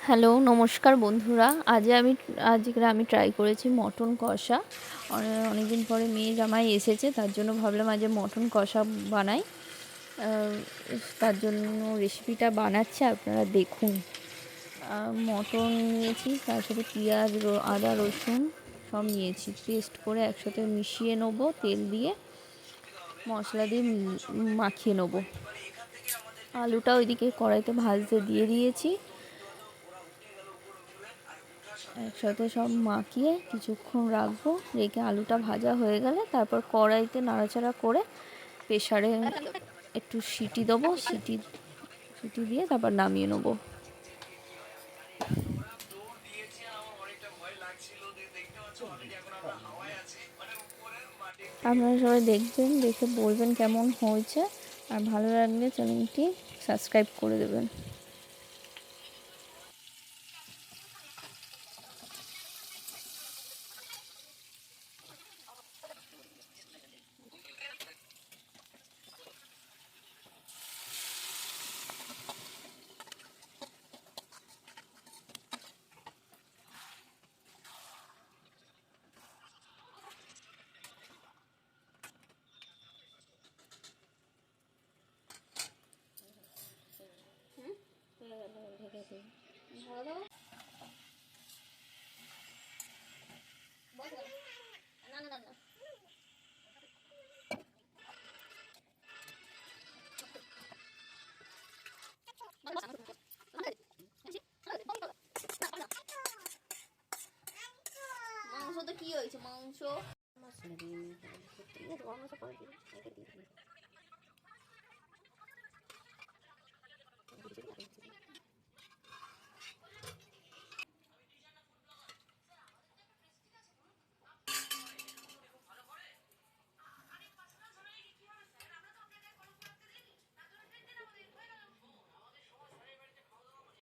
Hello, নমস্কার বন্ধুরা। আজকে আমি ট্রাই করেছি মটন কষা। অনেকদিন পরে মেয়ে জামাই এসেছে, তার জন্য ভাবলাম আজ মটন কষা বানাই। তার জন্য রেসিপিটা বানাচ্ছি, আপনারা দেখুন। মটন নিয়েছি, তার সাথে পেঁয়াজ, আদা, রসুন সব নিয়েছি। পেস্ট করে একসাথে মিশিয়ে নেবো, তেল দিয়ে মশলা দিয়ে মাখিয়ে নেবো। আলুটা ওইদিকে কড়াইতে ভাজতে দিয়ে দিয়েছি। একসাথে সব মাখিয়ে কিছুক্ষণ রাখবো, রেখে আলুটা ভাজা হয়ে গেলে তারপর কড়াইতে নাড়াচাড়া করে প্রেসারে একটু সিটি দেবো। সিটি দিয়ে তারপর নামিয়ে নেবো। আপনারা সবাই দেখবেন, দেখে বলবেন কেমন হয়েছে, আর ভালো লাগলে চ্যানেলটি সাবস্ক্রাইব করে দেবেন। মাংস তো কি হয়েছে? মাংস